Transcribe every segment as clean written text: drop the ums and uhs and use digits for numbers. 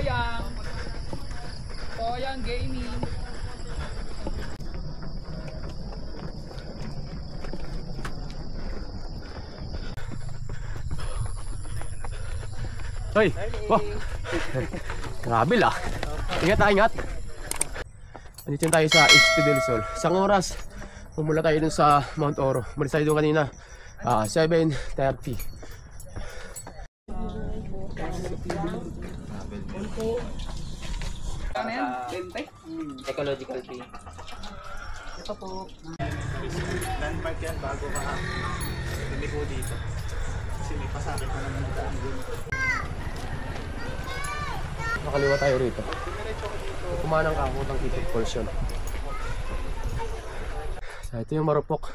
Toyang. Toyang Gaming. Hoy! Wow! Grabe lah! Ingat tayo, ingat! Nandito tayo sa Este del Sol. Isang oras, pumula tayo dun sa Mount Oro. Malis tayo dun kanina, 7:30. Ano yan? Lente? Ecological tea. Ito po. Landmark yan bago ka lumiko dito. Kasi may pasakit na naman daan dun. Nakaliwa tayo rito. Kumanang ka, utang Kitty Falls yun. So, ito yung Marupok.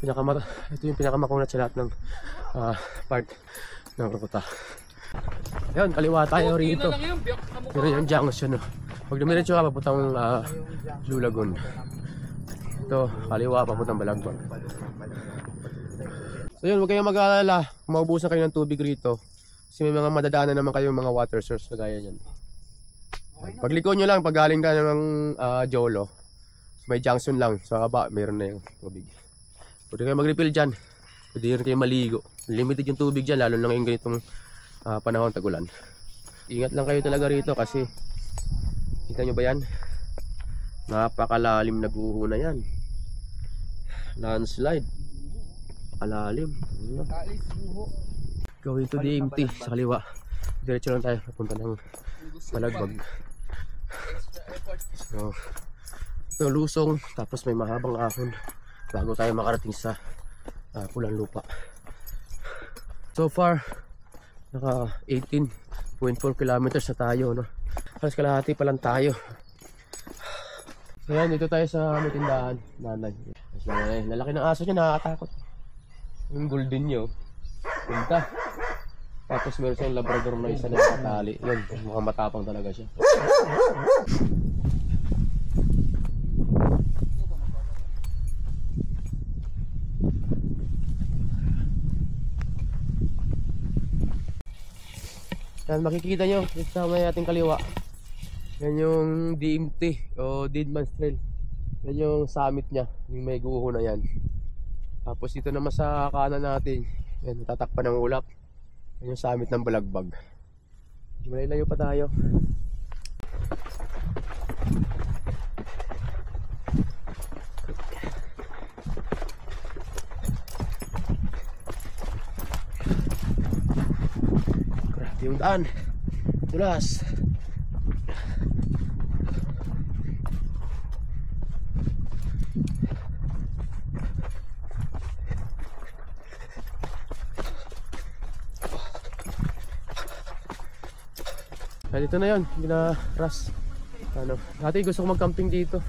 Ito yung pinakamakunat sa lahat ng part ng Rukuta. Ayun, kaliwa tayo rito. Pero yung junction, no? Pag dumiretso ka, papuntang Blue Lagoon. Ito, kaliwa, papuntang Balagbag. So yun, huwag kayong mag-aalala. Maubusan kayo ng tubig rito. Kasi may mga madadaanan naman kayong mga water source na gaya nyan. Pagliko nyo lang, pag galing ka ng Jolo, may junction lang. Sa kaba, mayroon na yung tubig. Pwede kayo mag-refill dyan. Pwede rin kayo maligo. Limited yung tubig dyan, lalo na ngayong ganitong panahon tag-ulan. Ingat lang kayo talaga rito kasi kita nyo ba yan? Napakalalim na guho na yan. Landslide. Napakalalim. Going to DMT sa kaliwa. Diretso lang tayo papunta ng Balagbag. So, ito lusong, tapos may mahabang ahon bago tayo makarating sa Pulang Lupa. So far, naka 18.4 kilometers na tayo, no? Halos kalahati pa lang tayo. So yan, dito tayo sa may tindahan. Nanay. Lalaki ng aso niya, nakakatakot. Yung golden niyo. Punta. Tapos meron siyang labrador na isa na nakatali. Yun, mukhang matapang talaga siya. Yan, makikita nyo dito sa may ating kaliwa. Yan yung DMT o Deadman's Trail. Yan yung summit nya, yung may guho na yan. Tapos dito naman sa kanan natin, yan, tatakpan ng ulap. Yan yung summit ng Balagbag. Malayo pa tayo. Grabe yung daan. Tulas. Dito na yun, gina-ras. Ano, dati gusto ko mag-camping dito.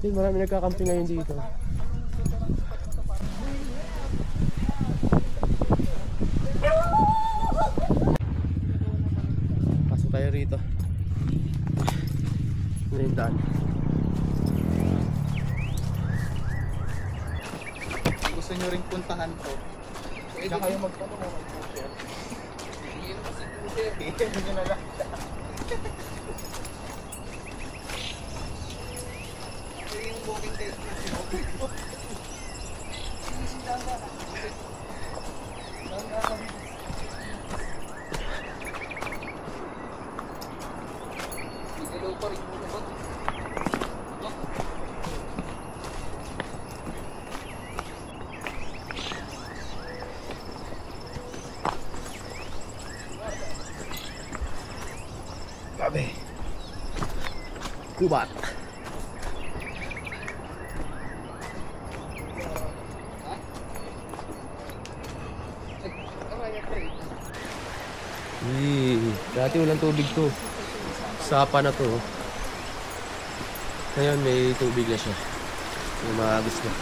Marami nagka-camping ngayon dito. Pasok tayo rito. Ano yung daan? Gusto nyo rin puntahan to. Pwede kayo magtanong o mag-share. Hindi nyo na lang. Yung booking destination. Grabe. Kubat. Dati walang tubig to. Sapa na to. Ngayon may tubig na siya. May maagos na.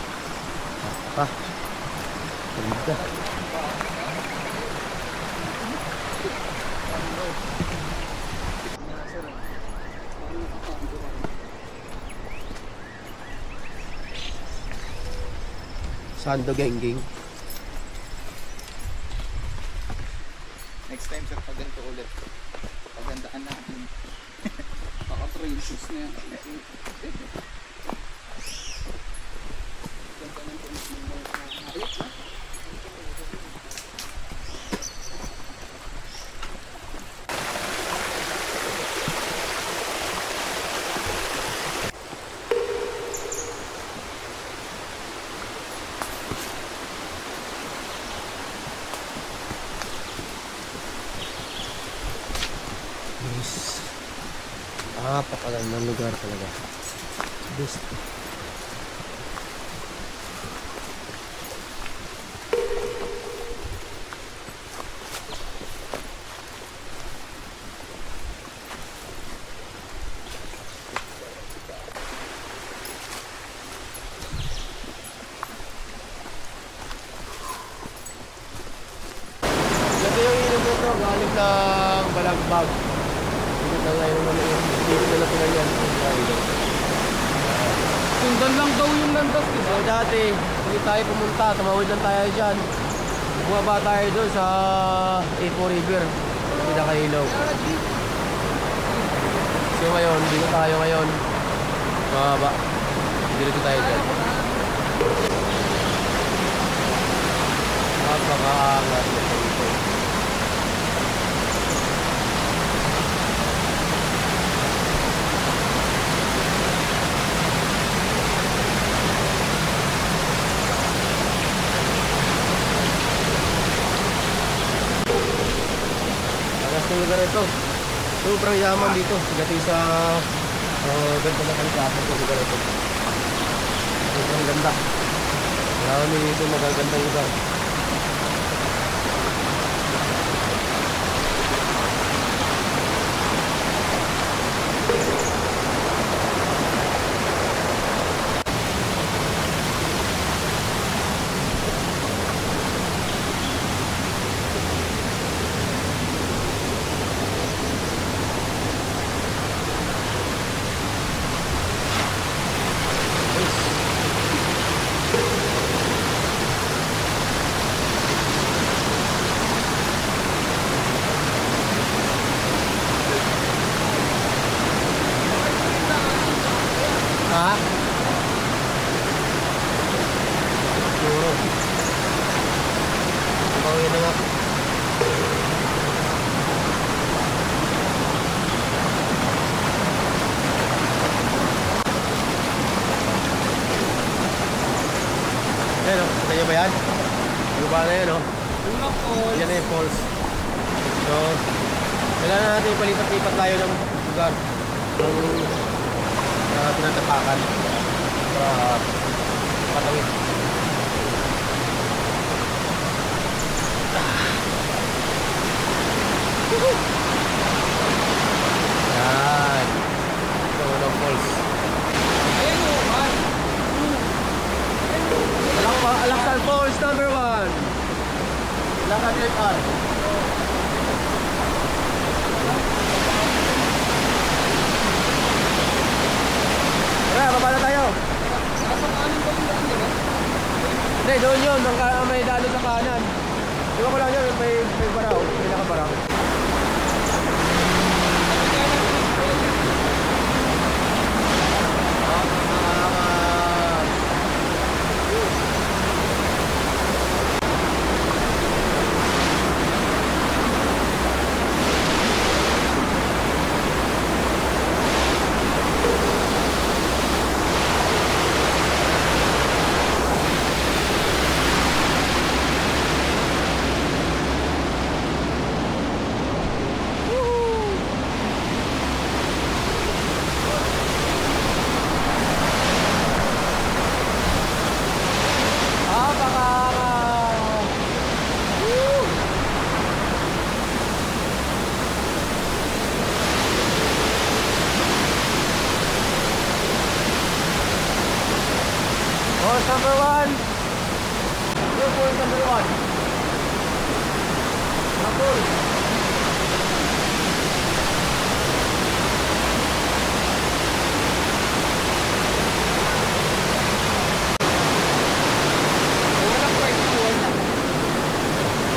Ganda. Sando Gengging. Next time sir, pag ganito ulit, pagandaan natin. shoes na yan. Ganda ng tumis ng mga hayop na. Napakagandang lugar talaga. Best. Ito yung ilog nito, galing ng Balagbag. Dito na ngayon naman yung dito na pinagyan. Sundan lang daw yung landas, diba? So dati, hindi tayo pumunta, tumawid lang tayo dyan. Bumaba tayo doon sa A4 River, pinakailaw. So ngayon, dito tayo ngayon. Mababa. Dito tayo dyan. Napakaangat. Ang lugar ito, sobrang yaman dito pagdating sa ganda na kalikasan sa lugar ito. Sobrang ganda, marami dito magagandang lugar. Ha? Siguro. Pagawin na nga. Ayan o, kita nyo ba yan? Lupa na yan o. Yan na yung falls. So, kailangan natin palipat-lipat tayo ng lugar. Tinatapakan para patawid. Yan. Ito ng falls. Alaksan Falls number 1. Lakad trip R. Tara, baba na tayo. Nasa kanin ba yung daan, diba? Hindi, doon yun. May dalo sa kanan. Diba ko lang yun, may baraw. May nakabaraw. Course number 1. Course number 1. Napol.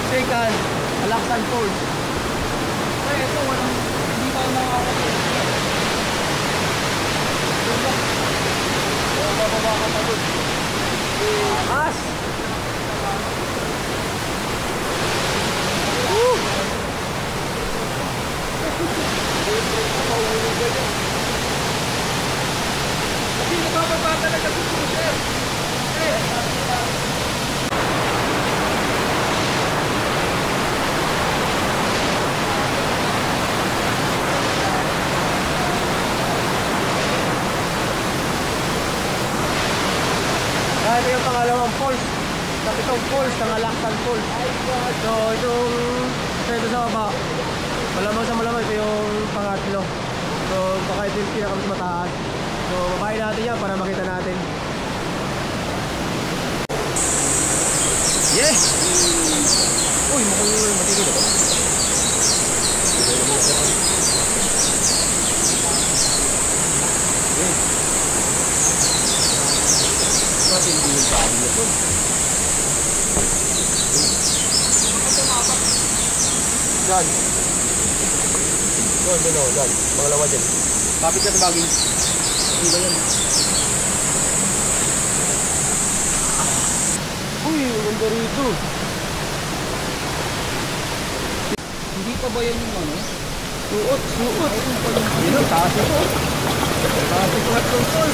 Second, Alaksan Falls. Ito, walang, hindi pa ako nakakapagod. itong falls, Nangalaksan Falls. So ito sa baba, malamang sa malamang ito yung pangatlo. So baka ito yung pinaka mas mataas. So babayin natin yan para makita natin. Yeah! Uy, mukhang matigil ako. Matindi yung bahay na ito. Diyan. Diyan. Pangalawa dyan. Kapit ka sa baging. Hindi ba yan? Uy, ang ganda rito. Hindi pa ba yan yung ano? Suot. Yun ang taas ito. Taas ito at control.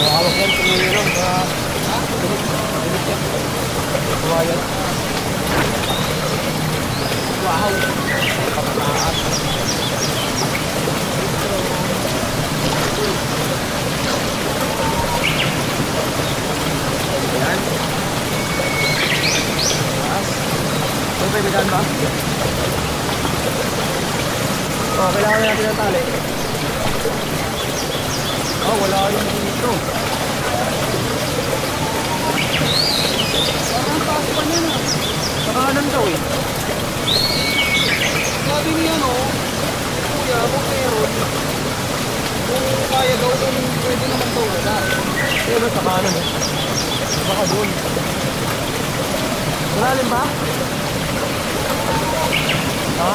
Hawak yan, tumulong sa dinig yan. Buhayan. Wow! Kapataas. Ayan. Taas. Ito ba yung ba? Kailangan natin ng tali. Wala yung dito. Parang taas pa niya na. Sa kanan daw eh. Sabi niya no, kuya, kung meron, kung kaya daw, kung pwede naman daw wala. Pero sa kanan eh. Baka doon. Malalim ba? Ha?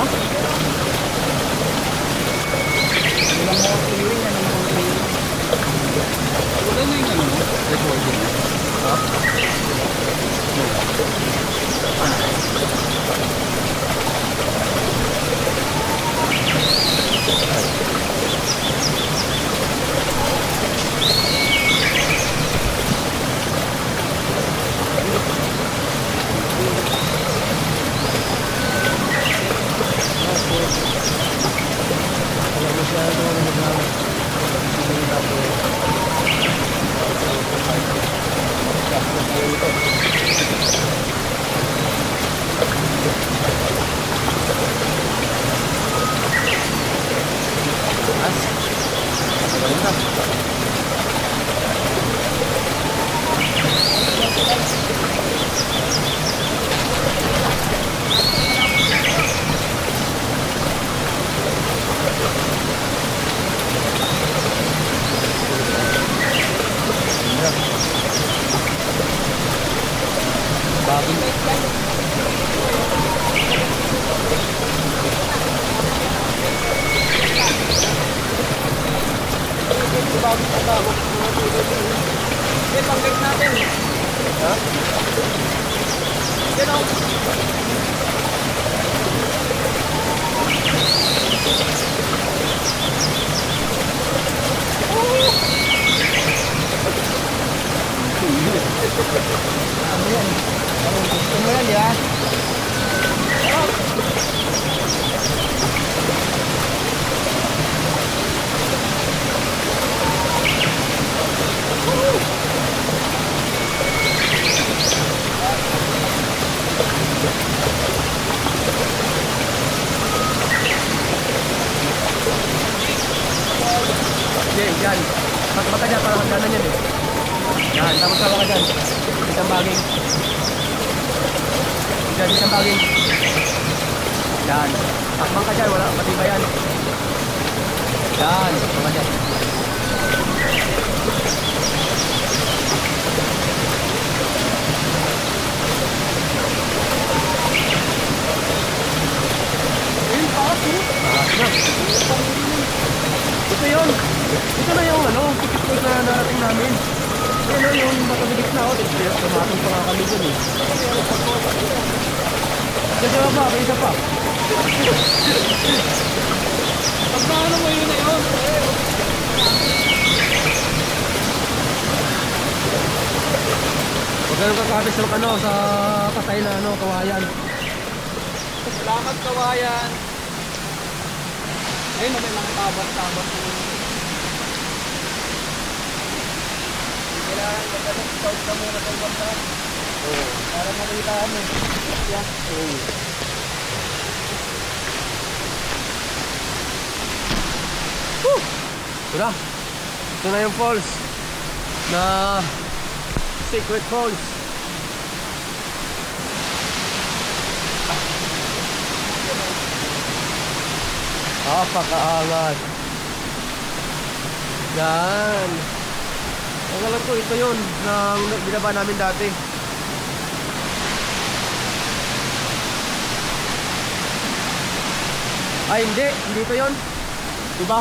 Walang mga clearing, ano mga clearing. Wala na yung ano. Recording. Ha? Pang-gate natin. Ha? Yan o. Ano yan? Gusto mo yan, yan? Okay, yan. Mata dyan, parang hangganan yan eh. Yan, tapos tawa ka dyan. Isang baging. Dyan, isang baging. Yan. Takbang ka dyan, wala, matiba yan. Yan, takbang ka dyan. Ayun, taas mo. Taas na. Ito yun. Ito na yung ano, ticket point na narating namin. Ano yung matagigit na ako. Tumatong pa nga kami dun eh. Kasi ba, may isa pa. Pagkaano mo yun na yun? Huwag ganun kakapit sa ano, sa patay na ano, kawayan. Salamat kawayan. Ayun, may mga tabas-tabas. Kailangan mag-start ka muna sa ibang daan. Oo. Para makita mo. Yan. Oo. Woo! Ito na. Ito na yung falls na Secret Falls. Napakaangat. Yan. Ang alam ko, ito yun nang binaba namin dati. Ay, hindi ito yun. Diba?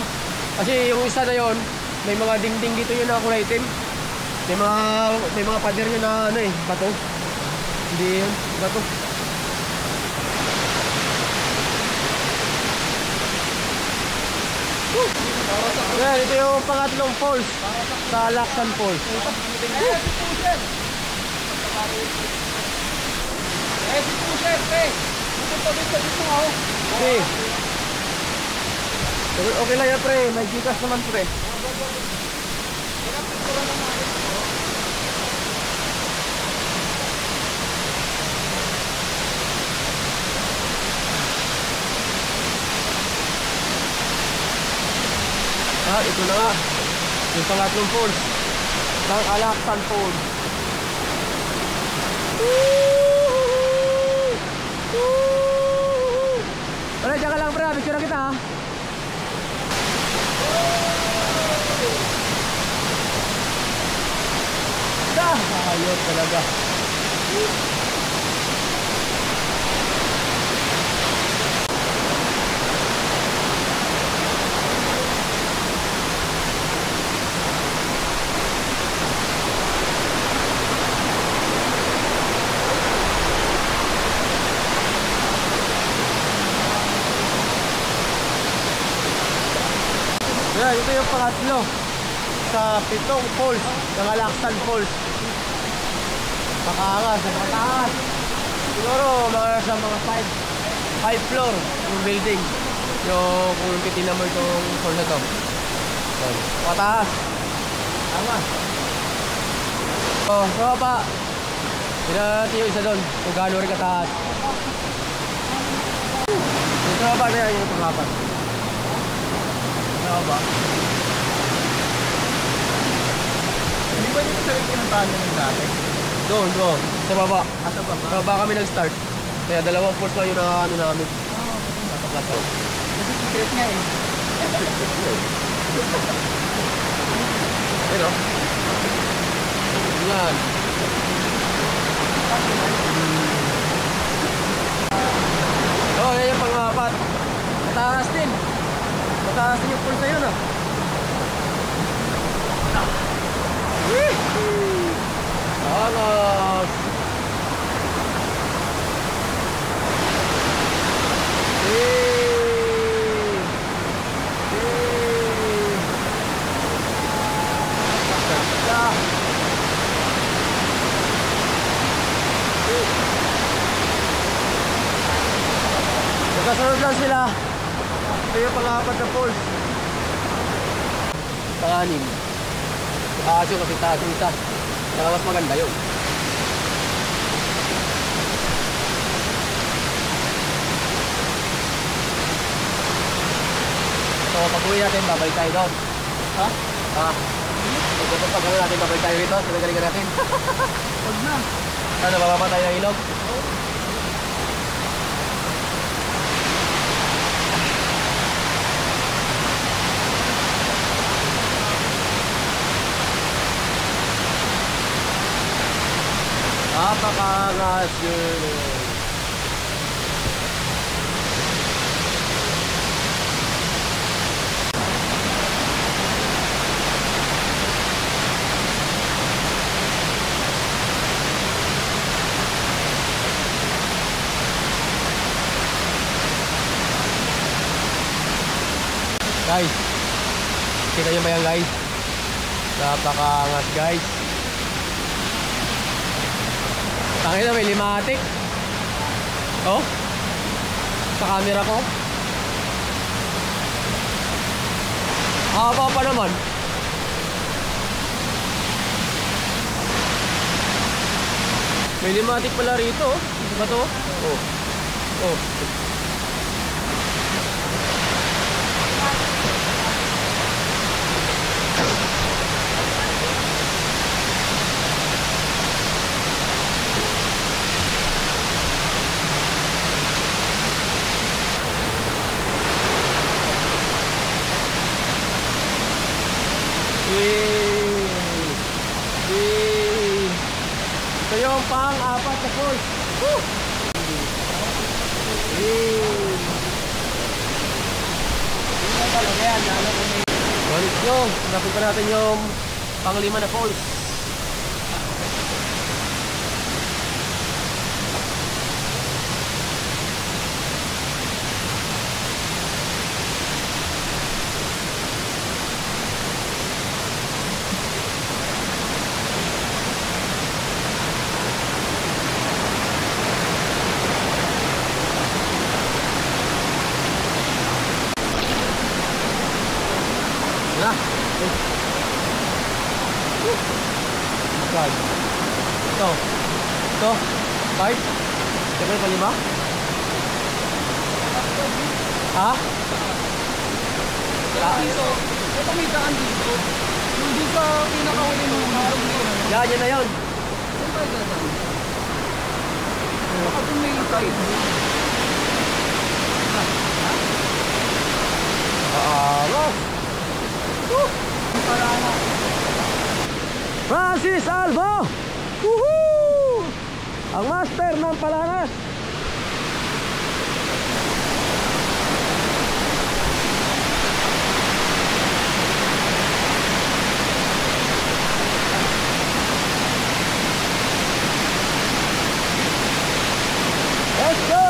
Kasi yung isa na yun, may mga dingding dito yun na kulay itim. May mga pader yun na ano eh, bato. Hindi yun, bato. Yan, ito yung pangatlong falls sa Lacsan Falls. Okay. Okay lang yan pre, may Gcash naman pre. Ito na nga yung pangatlong falls ng Lacsan Falls. Wala, dyan ka lang pre, picture na kita ha. Ayos talaga. Yan, ito yung pangatlo sa 7 falls ng Lacsan Falls. Makaangas, mataas. Siguro mga 5 floor yung building. Yung kung titignan mo itong falls na to. Mataas. Angas. Oh, so pa. Pinati yung isa doon kung gaano rin kataas. Ito pa na yan yung pangapat. Ano ba? Hindi ba yung sarili ng tayo ng dati? Doon. Sa baba. Sa baba kami nag-start. Kaya 2 falls lang yung ano namin. Nakaplato. Secret nga eh. Pero yan. Oh, yan yung pang-apat. Mataas din. Mataas din yung falls na yun ah. Alas. Magkasunod lang sila. Ito yung pang-apat na falls. Panganin. Taas yun kasi taas yung isa. Kaya mas maganda yun. So pag-uwi natin, babalik tayo doon. Ha? Pag-uwi natin, babalik tayo rito. Sinagalingan natin. Huwag na. Ano, bababa tayo ng ilog? Napakaangas yun. Guys, kita nyo ba yan guys? Napakaangas guys. Tangina, may limatik. Oh. sa camera ko. Haba pa naman. May limatic pala rito. Ano ba to? Oh. Oh. Ito yung pang-apat na falls. Woo! Balik nyo. Hanapin pa natin yung pang-lima na falls. Na. Ito. Ito. 5. Ito pa 5. Ha? Dito. Ito may daan dito. Yung dito sa pinakahuli ng harap na yun. Yan na yun. Saan tayo dadaan? Baka kung may side. Francis Albo! Woohoo! Ang master ng Palanas! Let's go!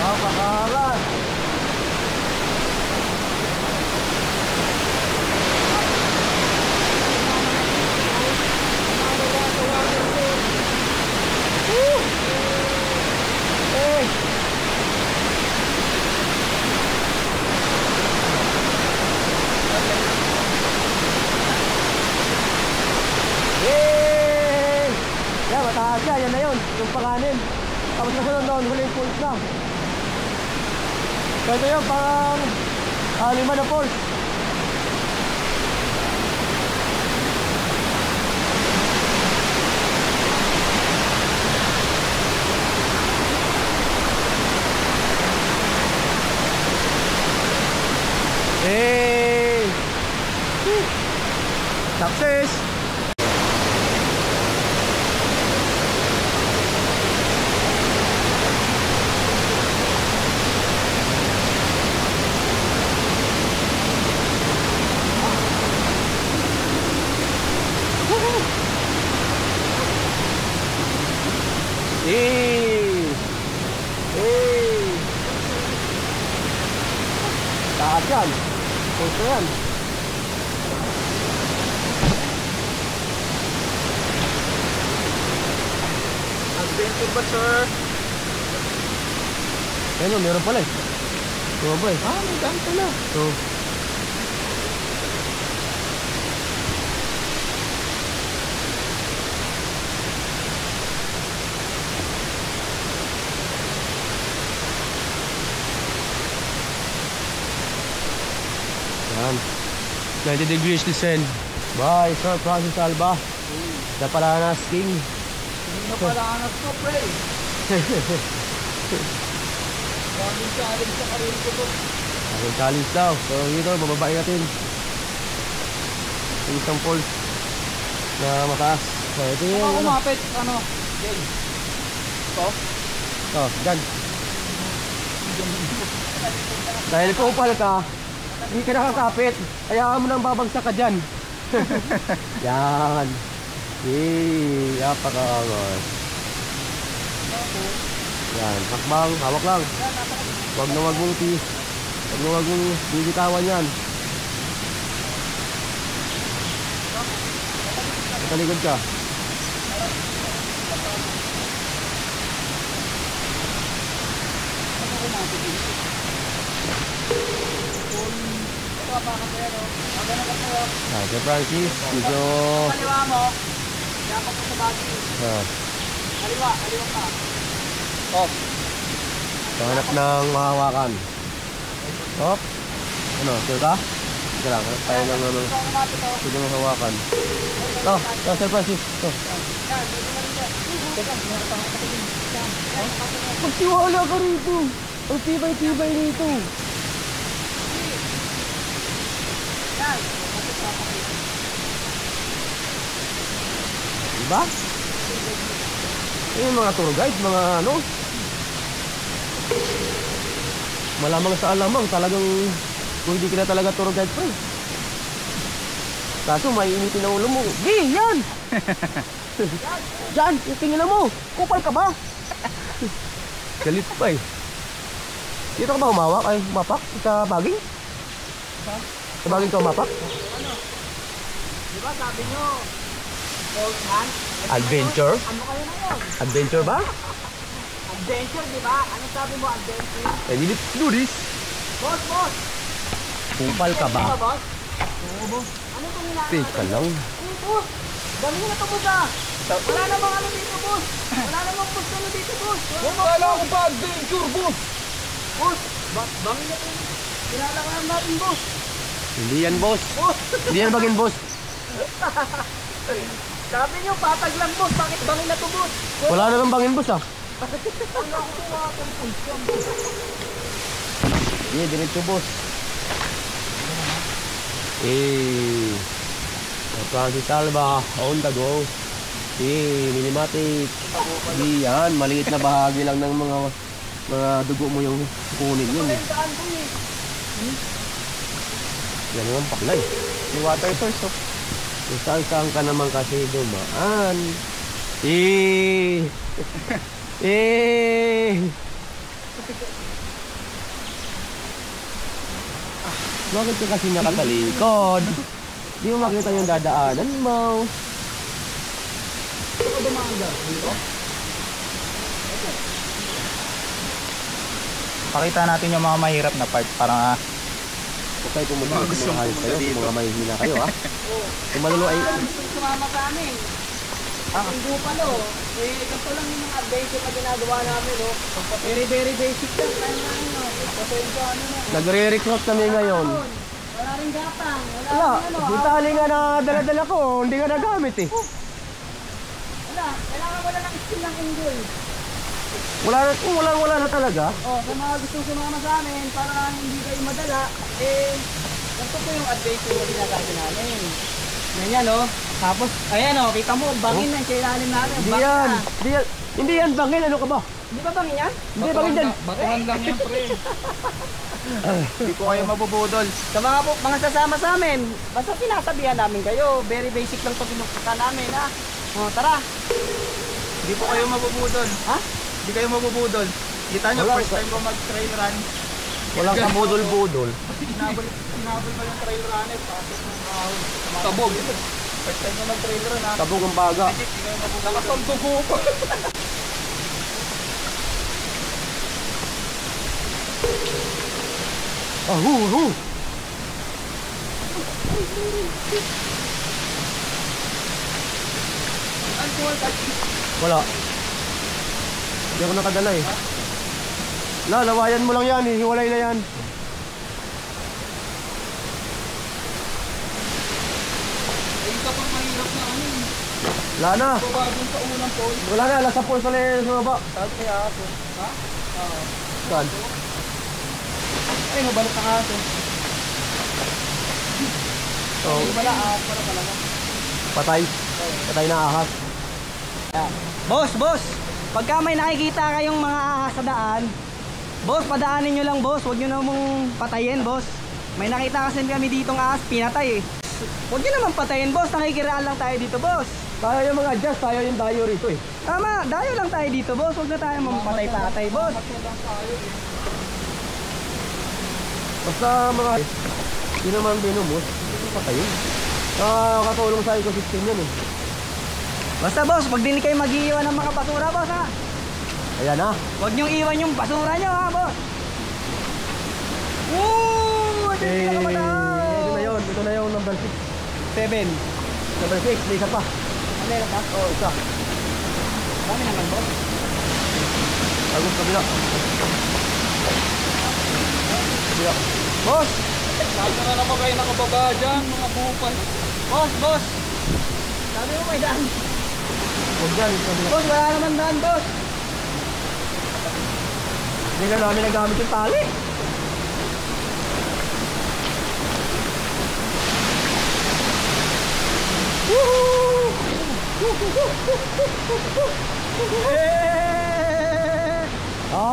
Napakaras! Yay! Yan, mataas yan. Yan na yun. Yung pakanin. Tapos nasunod doon, huling pulse na. So ito yung pang 5 na pulse. Hey! Woo! Success! Hey! Hey! Taas yan. Puso yan. Adventure ba, sir? Ayun, meron pala eh. Tumaba eh. Ah, may daan pala. So, yan. 90 degrees descent by Sir Francis Alba. The Palanas King. Hindi na pala anak ko, pre. Bagong challenge sa karir ko to. Ang challenge daw. So dito, bababain natin. Yung isang falls na mataas. So ito yung Saka kumapit, ano? Jay. Ito? Oh, dyan. Dahil kupal ka, hindi ka nakakapit. Hayaan mo nang babagsak ka dyan. Yan. Yay, napakaangas. Yan, hakbang, hawak lang. Huwag na wag mong bibitawan yan. Talikod ka. Sir Francis, medyo... Kaliwa mo. Dapat mo sa bagi. Kaliwa ka. Oh. Hanap ng mahawakan. Stop. Ano, sure ka? Sige lang, hanap tayo ng ano. Sige mo hawakan. Sir Francis. Magtiwala ka rito. Ang tibay-tibay nito. Diba? Yung mga tour guide, mga ano, malamang sa alamang talagang kung hindi ka na talaga tour guide, pre. Kaso may initin ang ulo mo. Yan! Diyan, yung tingin mo. Kupal ka ba? Galit pa eh. Dito ka ba umawak? Ay, umapak? Sa baging? Sa baging ka umapak? Ano? Diba sabi nyo, old man? Adventure? Ano kayo na yun? Adventure ba? Adventure, diba? Ano sabi mo, adventure? Eh, let's do this. Boss! Kupal ka ba? Ano, boss? Oo, boss. Ano itong hinahanap? Fake ka lang. Boss! Dami na ito, boss ah! Wala namang ano dito, boss! Wala namang boss ano dito, boss! Wala ko pa adventure, boss! Boss! Bangin na ito. Kailangan natin, boss! Hindi yan, boss. Boss! Hindi yan bagin, boss. Sabi niyo, patag lang, boss! Bakit bangin na ito, boss? Wala naman bangin, boss ah. Wala ko tumatang pulsyon. Hindi, diretso, boss. Francis Alba, on the go. Minimatic. Di yan, maliit na bahagi lang ng mga dugo mo yung kunin yun eh. Saan ko eh? Yan yung paklay. Yung water source, oh. Kung saan ka naman kasi dumaan. Bakit ka kasi nakatalikod? Di mo makita yung dadaanan mo. Ito dumanga dito? Pakita natin yung mga mahirap na part para Huwag kayo pumunta sa mga hayop kayo, sa mga mahihina kayo ha. Kung maluluay, Gusto sumama sa amin. Ang Gupalo, ito lang yung mga adventure na ginagawa namin, no? Very basic lang. Pasensya na. nagre-recruit kami ngayon. Wala rin gatang. Wala, yung tali nga na dala-dala ko, hindi ka nagamit eh. Wala, kailangan wala ng skill ng unggoy. Wala na talaga. Oh, sa mga gustong sumama sa amin, para hindi kayo madala, ganito po yung adventure na ginagawa namin. Ganyan, no? Tapos, ayan, no? Kita mo, bangin na yung ilalim namin. Hindi yan bangin, ano ka ba? Di ba bangin yan? Hindi bangin yan. Batuhan lang yan, pre. hindi po kayo mabubudol. Sa mga sasama sa amin, basta sinasabihan namin kayo. Very basic lang ito pinukta namin, ha? O, tara. Hindi po kayo mabubudol. Ha? Hindi kayo mabubudol. Kita nyo, Wala first ka- time ko mag-trail run. Walang kabudol-budol. Hinabol ko yung trail runner. Tapos nung Tabog. first time ko mag-trail run, ha. Tabog ang baga. Hindi kayo mabubudol. Nakasandugo ko. Ahu! Wala. Hindi ako nakadala eh. Lawayan mo lang yan eh. Hiwalay na yan. Ay, isa pang mahirap na ano eh. Wala na. Babagong sa unang poll. Wala na. Lasa po sa baba. Sabi kaya ako. Ha? Saan? Ay, mabalot ang aso. So, Wala, ahas pala talaga. patay. Patay na ahas. Boss! Pagka may nakikita kayong mga ahas sa daan, boss, padaanin nyo lang, boss. Huwag nyo namang patayin, boss. May nakita kasi kami ditong ahas, pinatay eh. Huwag nyo naman patayin, boss. Nakikiraan lang tayo dito, boss. Tayo yung mga adjust, tayo yung dayo rito eh. Tama, dayo lang tayo dito, boss. Huwag na tayo mampatay-patay, boss. Basta mga hindi naman binumos, hindi patayin. Nakakatulong sa ecosystem yan eh. Basta, boss, pag din kayo mag-iiwan ng mga basura, boss, ha? Ayan na. Huwag nyong iwan yung basura nyo, ha, boss. Woo! Ito yung pinakamataas. Ito na yung number 6. 7. Number 6, may isa pa. Meron ba? Oo, isa. Dami naman, boss. Agos kabila. Kabila. Boss! Saan na naman kayo nakababa dyan, mga bupan? Boss! Sabi mo may daan. Huwag dyan, kabila. Boss, wala naman daan, boss. Hindi na namin nagamit yung tali.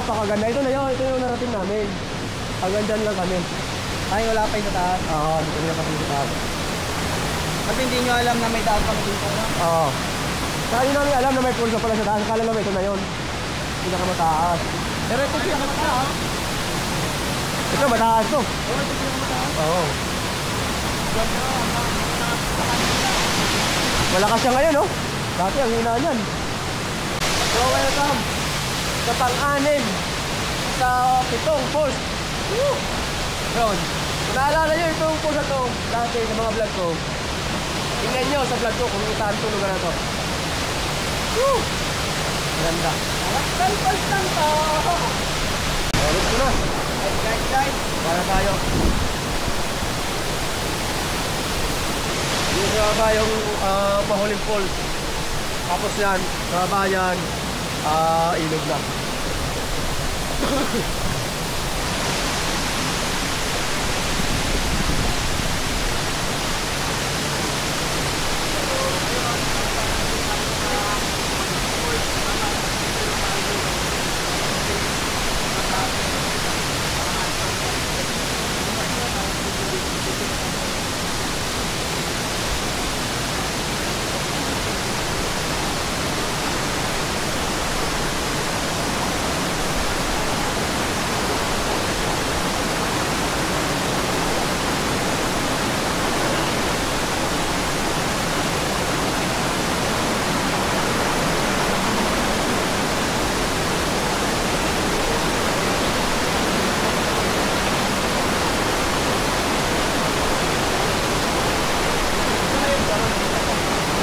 Pakaganda. Ito na yun. Ito yung narating namin. Hanggang dyan lang kami. Ay, wala pa yung sa taas. Oo, dito na kasi sa taas. Kasi hindi nyo alam na may daan pa dito, no? Oo. Saka yun namin alam na may pulso pala sa taas. Akala namin ito na yun. Pinakamataas. Pero ito pinakamataas. Ito mataas to. Oo, ito pinakamataas. Oo. Malakas siya ngayon, no? Dati ang hina niyan. So, welcome sa pang-anim sa 7th post. Woo! Yun. Kung naalala nyo itong post na to, dati sa mga vlog ko, tingnan nyo sa vlog ko kung saan ito lugar na to. Woo! Ganda. Tan to. Ulit ko na. Guys. Para tayo. Yung sa yung pahuling falls. Tapos yan, sa bayan, ilog na.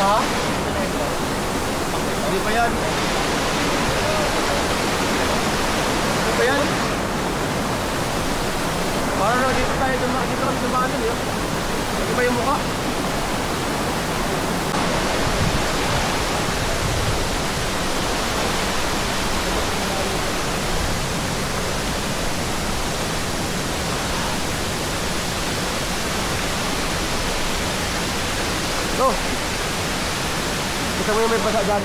Ha? Hindi pa yan. Hindi pa yan. Parang dito tayo dito kami sa banan yun. Hindi pa yung mukha. Go! Kita mo yung may basa dyan.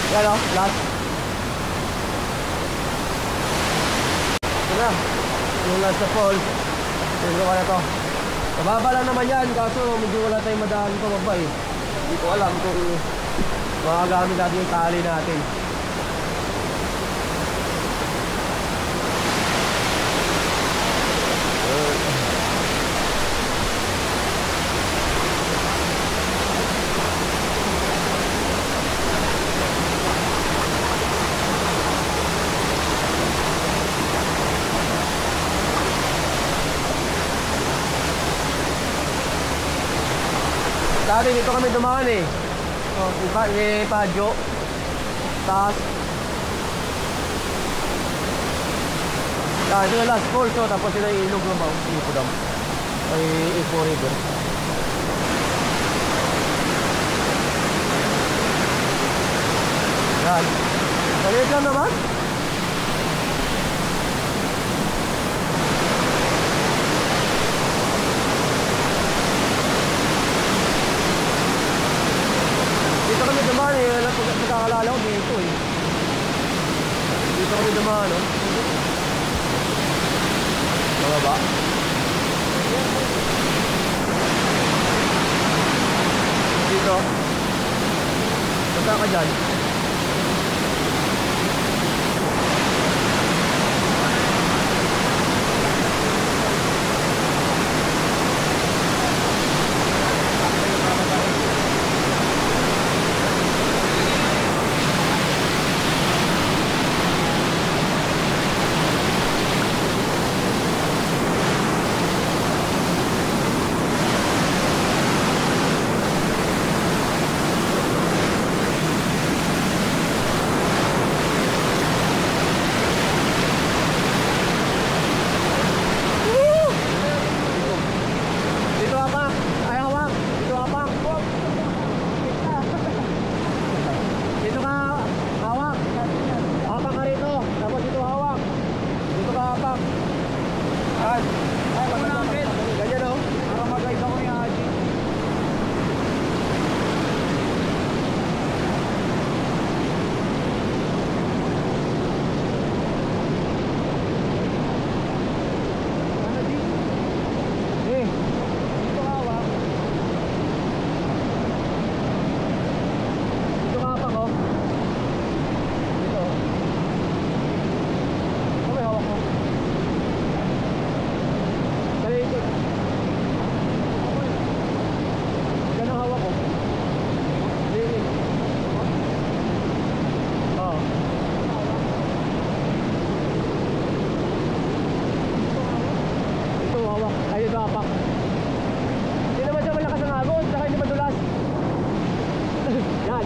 Yan o, last. Ito na, yung last na fall. Tignan ko na to. Mababa lang naman yan, kaso medyo wala tayong madaan pa baba eh. Hindi ko alam kung magagamit natin yung tali natin. Dati dito kami dumaan eh. Oh, may Padyo. Taas. Ito yung last call. So, tapos sila yung ilog ng Ipo Dam. Ay, Ipo River. Yan. Maliit lang naman. Dito kami dumaan eh. Pagkakalala ko dito eh. Dito kami dumaan oh. Mababa. Dito. Punta ka dyan.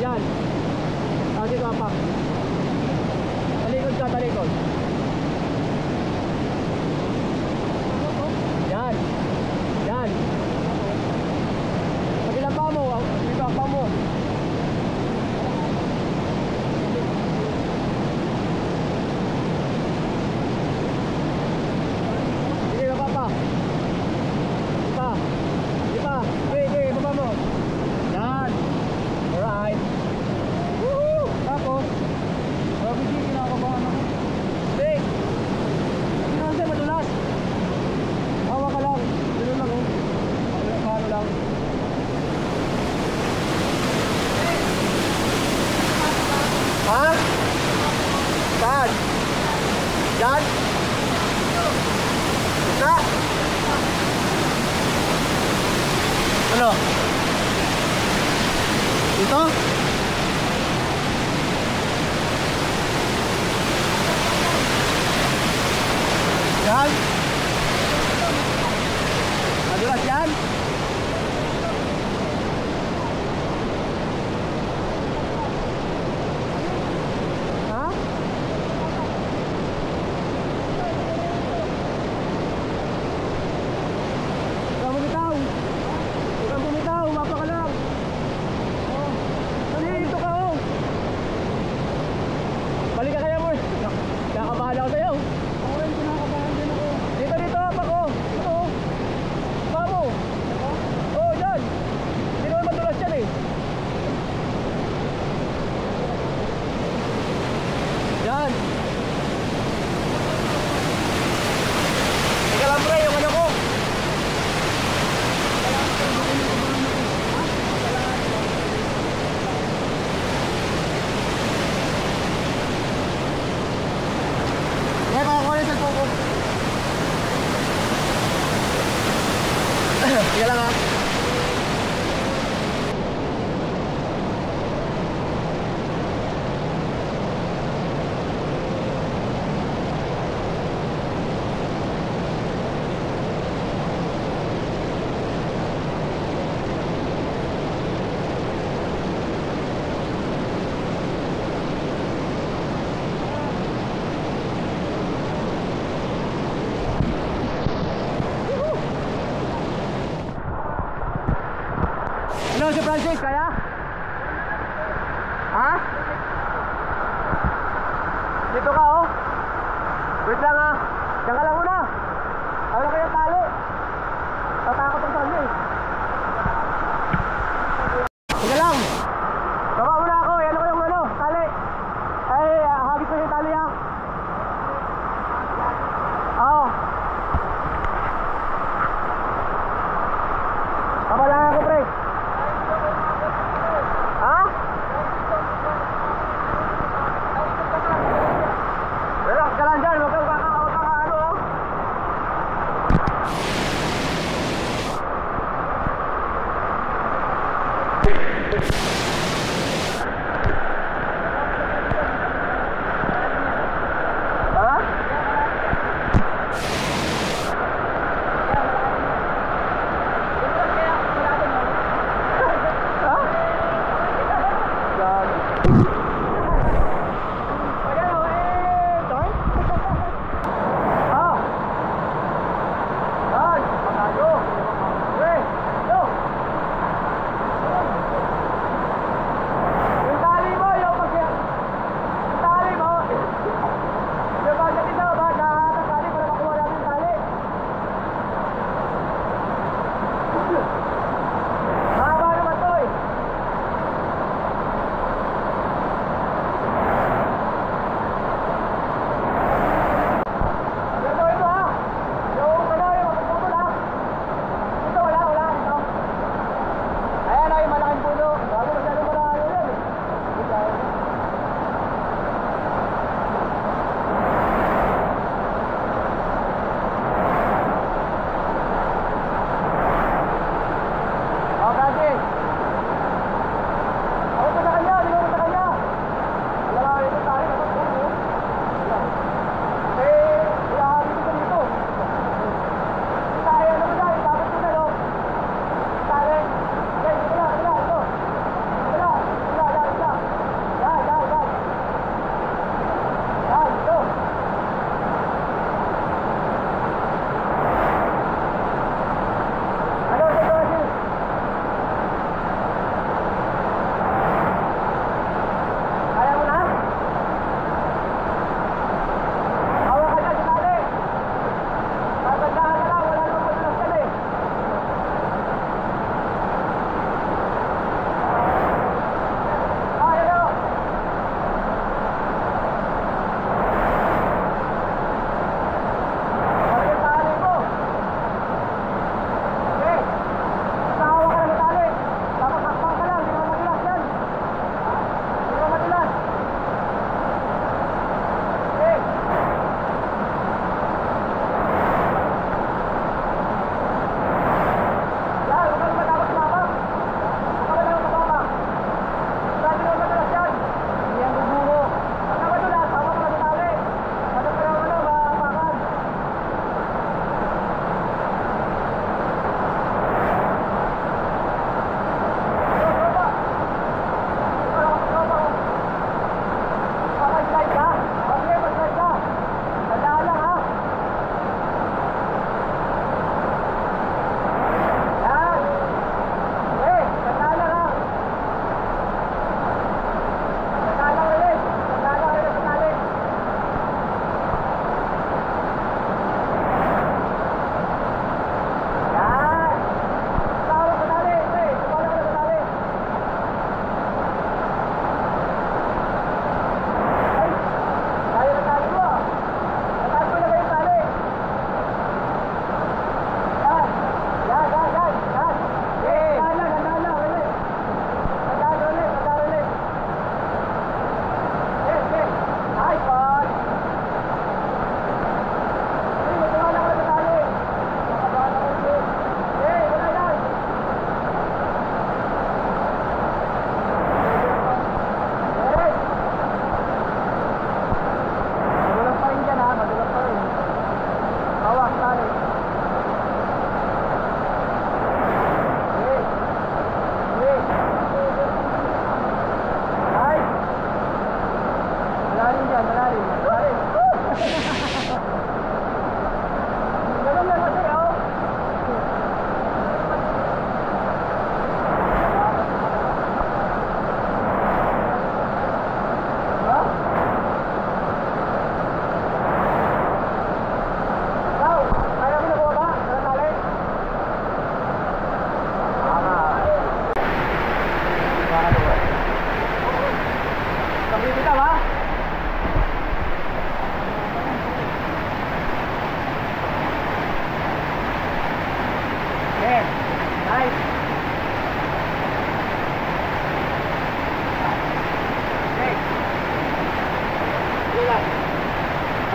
Yan. Kasi kapak. Talikod ka, talikod. Yan. Yan. Pagilang pa mo, dito pa mo. Sige ka pa. Ipa. Ipa. Sige, baba mo. Yan. Alright. Woohoo! Tapos, grabe din, kinakabahan ako. Hindi. Hindi naman siya madulas. Hawa ka lang. Ganun lang oh. Paano lang. Ha? Saan? Yan? Na? Ano? Ito? Yan? Madulas yan? Ha? Huwag kang bumitaw. Huwag kang bumitaw. Mapa ka lang. Oh. si Francis, kaya? Ha? Dito ka oh. Wait lang ha. Diyan ka lang muna. Ano kaya tali? Tatakot ang tali eh. Sige lang. Baba muna ako. Yan ko yung ano, tali. Ay, hagis ko yung tali ha. Oo. Baba lang ako pre. Ha? Relax ka lang dyan. Huwag kang ano oh. Ha?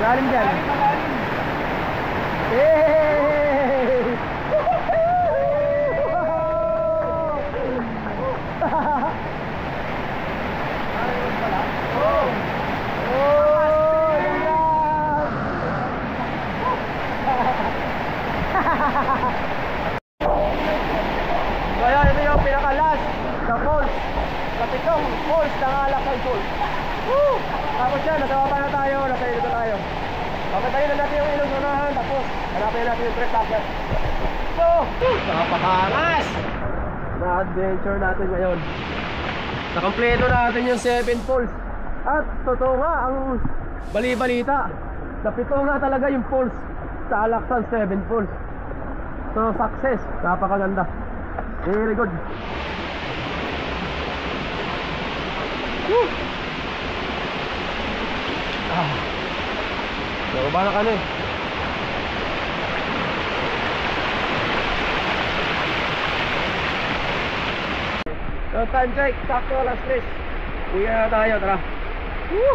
Malalim dyan. Hey! So ayan, ito yung pinaka-last na falls. Kapitong falls ng Alakay Falls. Woo! Tapos yan, nasa baba na tayo, nasa ilog na tayo. Papatayin na natin yung ilog unahan, tapos hanapin natin yung trip back. So, napakalas na adventure natin ngayon. Nakompleto natin yung 7 falls. At totoo nga, ang bali-balita, na 7 nga talaga yung falls sa Alaksan 7 falls. So, success, napakaganda. Very good. Woo! So, baba na kami. So, time check, sakto alas 3. Uwi na tayo, tara. Woo!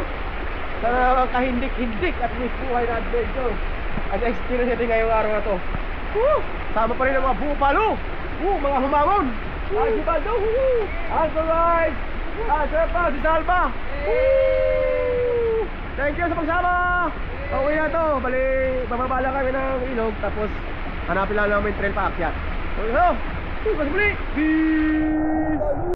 Sana kahindik-hindik at least buhay na adventure. Ang experience natin ngayong araw na to. Woo! Sama pa rin ang mga bupalo. Woo! Mga humamon. Agibaldo. Woo! Uncle Rice. Sir Pa, si Salva. Woo! Thank you sa pagsama. Pauwi na to. Bali, bababa lang kami ng ilog. Tapos, hanapin lang namin trail paakyat. So, yun. Mas muli. Peace!